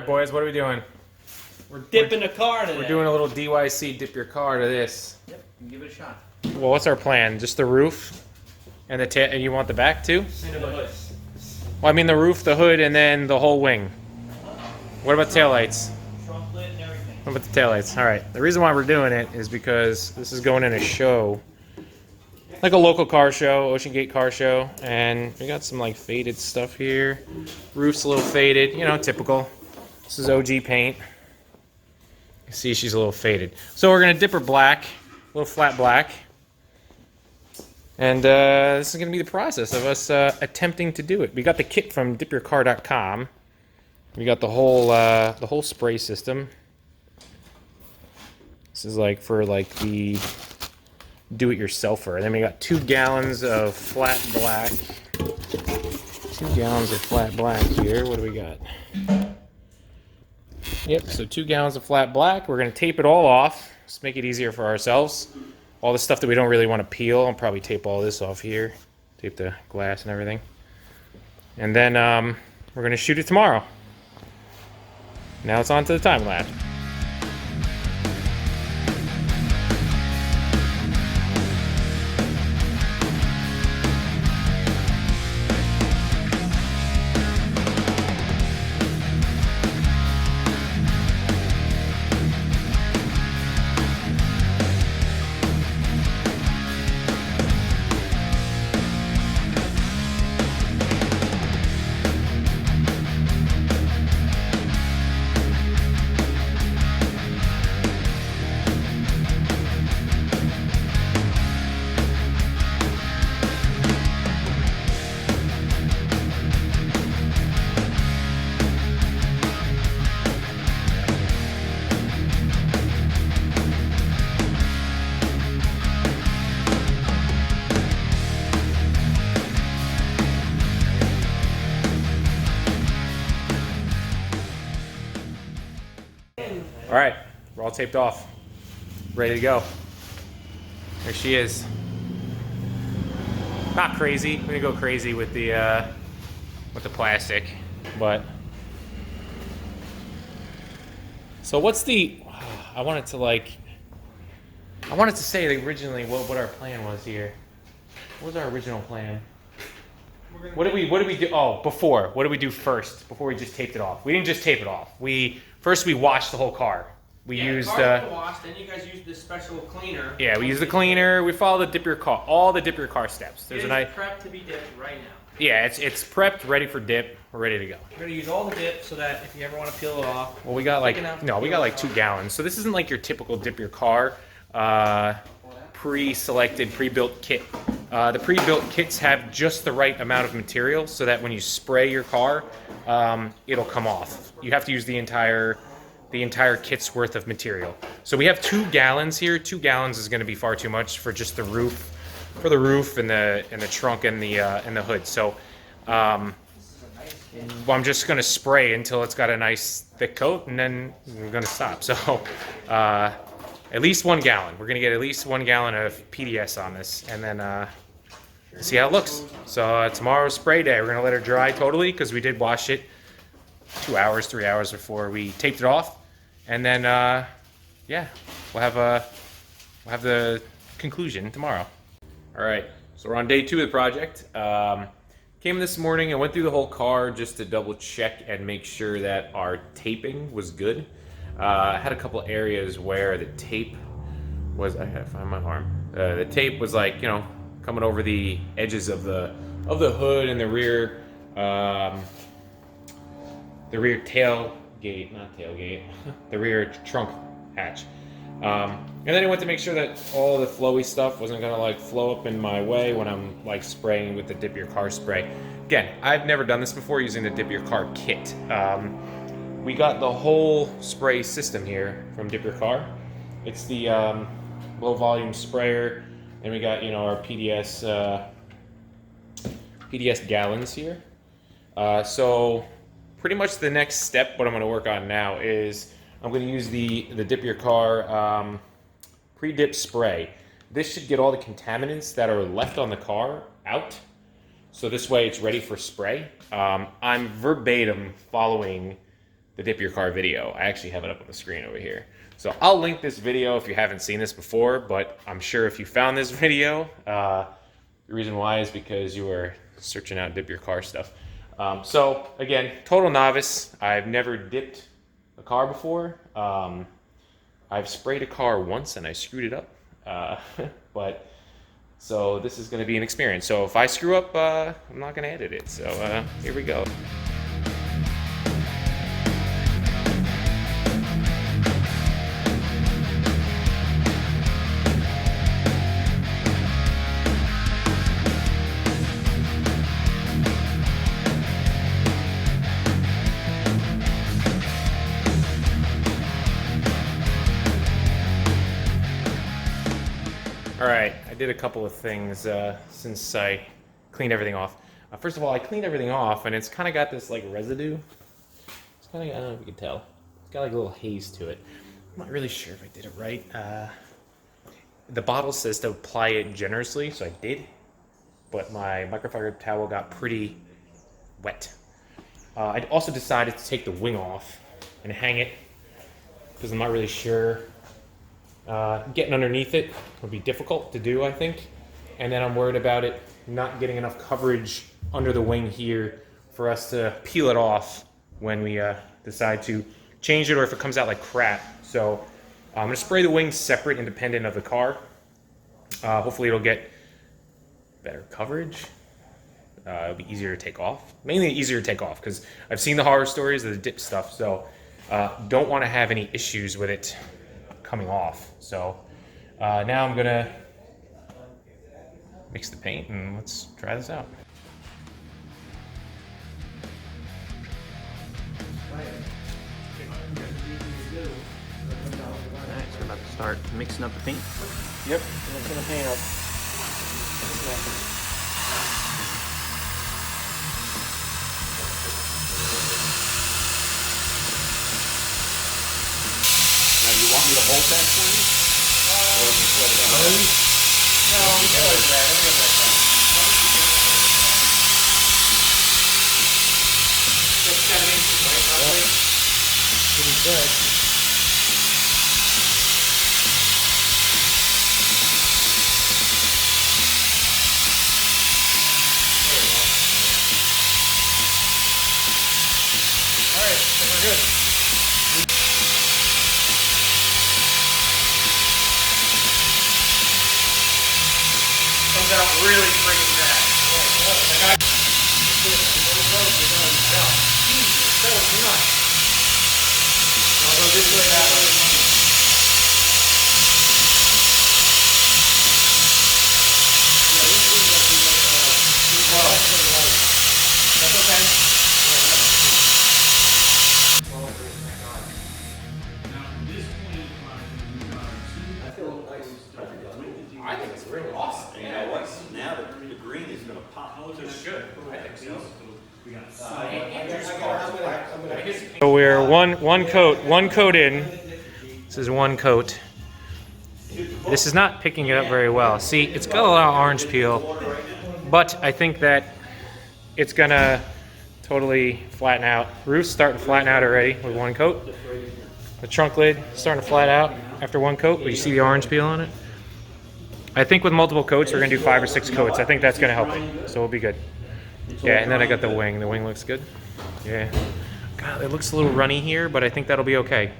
right, boys, what are we doing? We're dipping the car today. We're doing a little DYC, dip your car to this. Yep, give it a shot. Well, what's our plan? Just the roof and the tail, and you want the back too? And the hood. Well, I mean the roof, the hood, and then the whole wing. What about taillights? Trunk lit and everything. What about the taillights? All right, the reason why we're doing it is because this is going in a show. Like a local car show, Ocean Gate car show, and we got some like faded stuff here. Roof's a little faded, you know, typical. This is OG paint. You see she's a little faded. So we're gonna dip her black, a little flat black. And this is gonna be the process of us attempting to do it. We got the kit from dipyourcar.com. We got the whole spray system. This is like for like the do-it-yourselfer. And then we got 2 gallons of flat black. 2 gallons of flat black here. What do we got? Yep, so 2 gallons of flat black. We're gonna tape it all off. Just make it easier for ourselves. All the stuff that we don't really want to peel, I'll probably tape all this off here. Tape the glass and everything. And then we're gonna shoot it tomorrow. Now it's on to the time lapse. All right, we're all taped off, ready to go. There she is. Not crazy. We're gonna go crazy with the plastic, but so what's the? I wanted to say originally what our plan was here. What was our original plan? What did we do? Oh, before. What did we do first? Before we just taped it off. We didn't just tape it off. First we washed the whole car. We used the washed, then you guys used this special cleaner. Yeah, we used the cleaner. We followed the dip your car, all the dip your car steps. There's a nice prep to be dipped right now. Yeah, it's prepped, ready for dip. We're ready to go. We're gonna use all the dip so that if you ever want to peel it off. Well, we got like 2 gallons. So this isn't like your typical dip your car pre-selected, pre-built kit. The pre-built kits have just the right amount of material so that when you spray your car, it'll come off. You have to use the entire kit's worth of material. So we have 2 gallons here. 2 gallons is going to be far too much for just the roof, and the trunk and the hood. So I'm just going to spray until it's got a nice thick coat, and then we're going to stop. So at least 1 gallon. We're going to get at least 1 gallon of PDS on this, and then see how it looks. So tomorrow's spray day. We're going to let it dry totally because we did wash it 2 hours, 3 hours before we taped it off. And then, yeah, we'll have the conclusion tomorrow. All right, so we're on day 2 of the project. Came this morning and went through the whole car just to double check and make sure that our taping was good. I had a couple areas where the tape was, I gotta find my arm. The tape was like, you know, coming over the edges of the hood and the rear tailgate, not tailgate, the rear trunk hatch. And then I went to make sure that all the flowy stuff wasn't gonna like flow up in my way when I'm like spraying with the dip your car spray. Again, I've never done this before using the dip your car kit. We got the whole spray system here from Dip Your Car. It's the low volume sprayer, and we got, you know, our PDS gallons here. So pretty much the next step, what I'm going to work on now is I'm going to use the Dip Your Car pre-dip spray. This should get all the contaminants that are left on the car out. So this way it's ready for spray. I'm verbatim following the Dip Your Car video. I actually have it up on the screen over here. So I'll link this video if you haven't seen this before, but I'm sure if you found this video, the reason why is because you were searching out Dip Your Car stuff. So again, total novice. I've never dipped a car before. I've sprayed a car once and I screwed it up. But so this is going to be an experience. So if I screw up, I'm not going to edit it. So here we go. All right, I did a couple of things since I cleaned everything off. First of all, I cleaned everything off, and it's kind of got this like residue. It's kind of, I don't know if you can tell. It's got like a little haze to it. I'm not really sure if I did it right. The bottle says to apply it generously, so I did. But my microfiber towel got pretty wet. I also decided to take the wing off and hang it because I'm not really sure. Getting underneath it would be difficult to do, I think. And then I'm worried about it not getting enough coverage under the wing here for us to peel it off when we decide to change it, or if it comes out like crap. So I'm going to spray the wings separate, independent of the car. Hopefully it'll get better coverage. It'll be easier to take off. Mainly easier to take off because I've seen the horror stories of the dip stuff, so don't want to have any issues with it coming off. So now I'm gonna mix the paint and let's try this out. Alright, so we're about to start mixing up the paint. Yep. Mixing the paint up. You want me to hold that for you? Or just let it out? No, I'm good with that. Let me get that done. That's 7 inches, right? Roughly? Pretty good. There you go. Alright, so we're good. Comes out really freaking bad. Like Jesus, that was nuts. I'll go this way, that way. That's okay. I think it's really awesome. You know what? Now the green is going to pop. It's good. I think so. So So we're one coat in. This is one coat. This is not picking it up very well. See, it's got a lot of orange peel, but I think that it's gonna totally flatten out. Roof's starting to flatten out already with one coat. The trunk lid starting to flatten out after one coat, but you see the orange peel on it? I think with multiple coats, we're gonna do 5 or 6 coats. I think that's gonna help it, so we'll be good. Yeah, and then I got the wing. The wing looks good. Yeah. God, it looks a little runny here, but I think that'll be okay.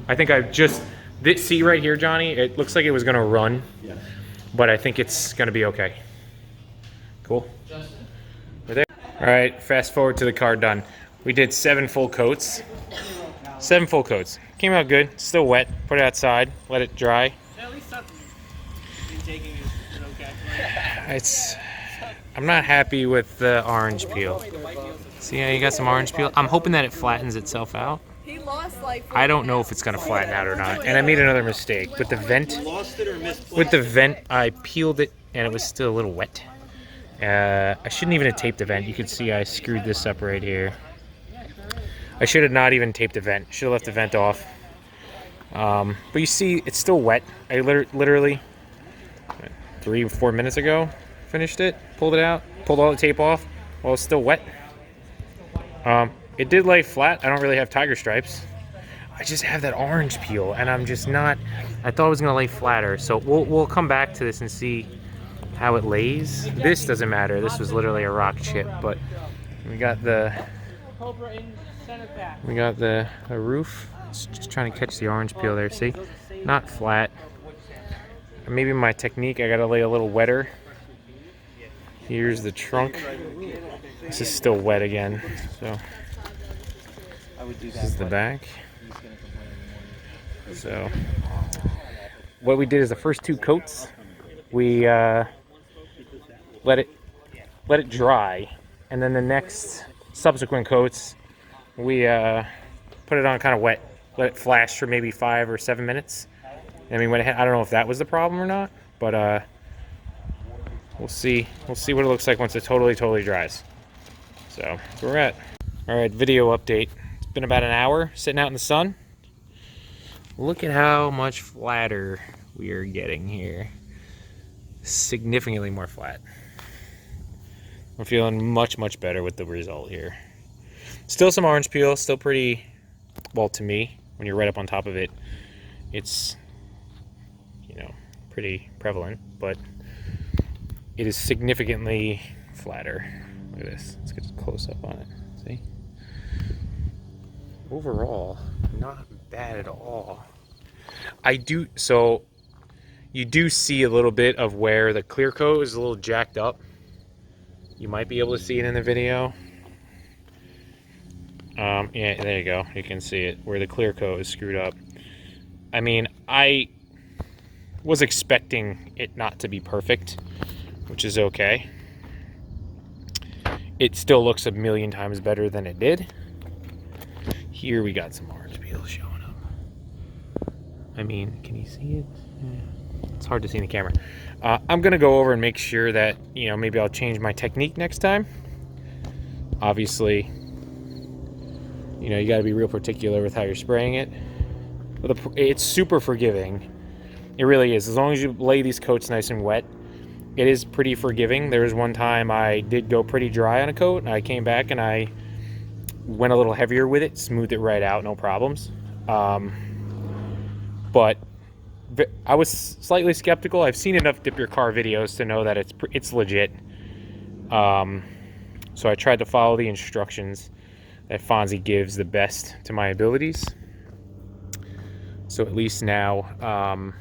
I think I've just, this, see right here, Johnny, it looks like it was gonna run, but I think it's gonna be okay. Cool. We're there. All right, fast forward to the car done. We did 7 full coats. 7 full coats. Came out good, still wet. Put it outside, let it dry. at least something taking is okay. It's, I'm not happy with the orange peel. See how you got some orange peel? I'm hoping that it flattens itself out. He lost like. I don't know if it's gonna flatten out or not. And I made another mistake. With the vent, I peeled it and it was still a little wet. I shouldn't even have taped the vent. You can see I screwed this up right here. I should have not even taped the vent. Should have left the vent off. But you see, it's still wet. I literally 3 or 4 minutes ago finished it, pulled it out, pulled all the tape off while it's still wet. It did lay flat. I don't really have tiger stripes. I just have that orange peel, and I'm just not. I thought it was gonna lay flatter, so we'll come back to this and see how it lays. This doesn't matter. This was literally a rock chip, but we got the roof. Just trying to catch the orange peel there. See, not flat. Maybe my technique. I gotta lay a little wetter. Here's the trunk. This is still wet again, so this is the back. So what we did is the first 2 coats, we let it dry, and then the next subsequent coats we put it on kind of wet, let it flash for maybe 5 or 7 minutes. I mean, I don't know if that was the problem or not, but we'll see what it looks like once it totally dries. So that's where we're at. All right, video update. It's been about an hour sitting out in the sun. Look at how much flatter we are getting here. Significantly more flat. I'm feeling much better with the result here. Still some orange peel, still pretty, well, to me, when you're right up on top of it, it's, you know, pretty prevalent, but it is significantly flatter. Look at this. Let's get a close up on it. See? Overall, not bad at all. So you do see a little bit of where the clear coat is a little jacked up. You might be able to see it in the video. Yeah, there you go. You can see it where the clear coat is screwed up. I mean, I was expecting it not to be perfect, which is okay. It still looks a million times better than it did. Here we got some orange peel showing up. I mean, can you see it? Yeah. It's hard to see in the camera. I'm gonna go over and make sure that, you know, maybe I'll change my technique next time. Obviously, you know, you gotta be real particular with how you're spraying it. But it's super forgiving. It really is. As long as you lay these coats nice and wet, it is pretty forgiving. There was one time I did go pretty dry on a coat, and I came back and I went a little heavier with it, smoothed it right out, no problems. But I was slightly skeptical. I've seen enough dip your car videos to know that it's legit. So I tried to follow the instructions that Fonzie gives the best to my abilities. So at least now,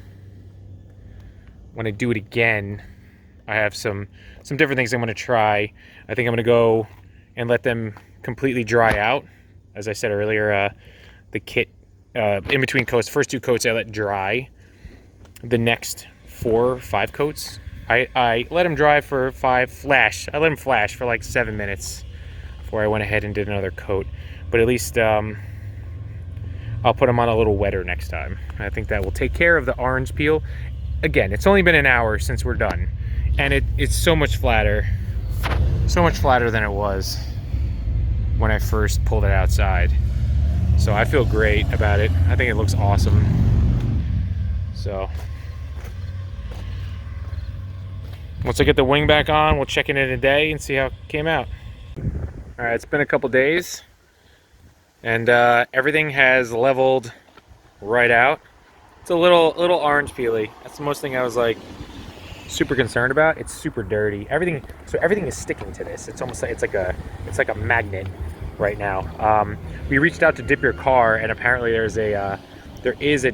when I do it again, I have some different things I'm going to try. I think I'm going to go and let them completely dry out. As I said earlier, the kit in between coats, first 2 coats I let dry. The next 4 or 5 coats, I let them dry for 5 flash. I let them flash for like 7 minutes before I went ahead and did another coat. But at least I'll put them on a little wetter next time. I think that will take care of the orange peel. Again, it's only been an hour since we're done, and it's so much flatter than it was when I first pulled it outside. So I feel great about it. I think it looks awesome. So once I get the wing back on, we'll check in a day and see how it came out. All right, it's been a couple days, and everything has leveled right out. It's a little orange peely. That's the most thing I was like super concerned about. It's super dirty. Everything is sticking to this. It's almost like it's like a magnet right now. We reached out to Dip Your Car, and apparently there is a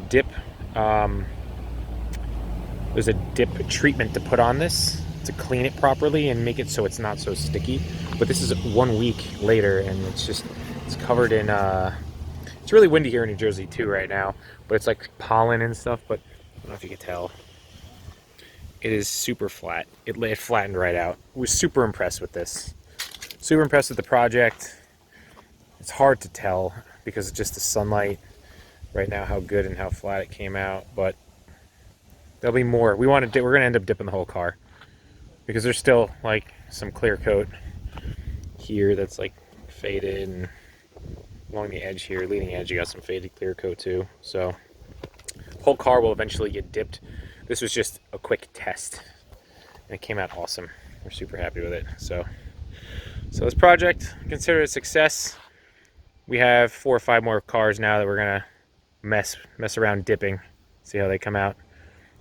dip treatment to put on this to clean it properly and make it so it's not so sticky. But this is 1 week later, and it's covered in it's really windy here in New Jersey too right now, but it's like pollen and stuff. But I don't know if you can tell, it is super flat. It flattened right out. I was super impressed with this. Super impressed with the project. It's hard to tell because it's just the sunlight right now how good and how flat it came out, but there'll be more. We're gonna end up dipping the whole car because there's still like some clear coat here that's like faded, and along the edge here, leading edge, you got some faded clear coat too. So the whole car will eventually get dipped. This was just a quick test, and it came out awesome. We're super happy with it. So this project, consider it a success. we have 4 or 5 more cars now that we're gonna mess around dipping, see how they come out.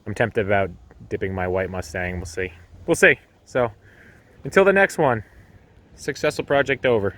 I'm tempted about dipping my white Mustang. We'll see. So until the next one, successful project over.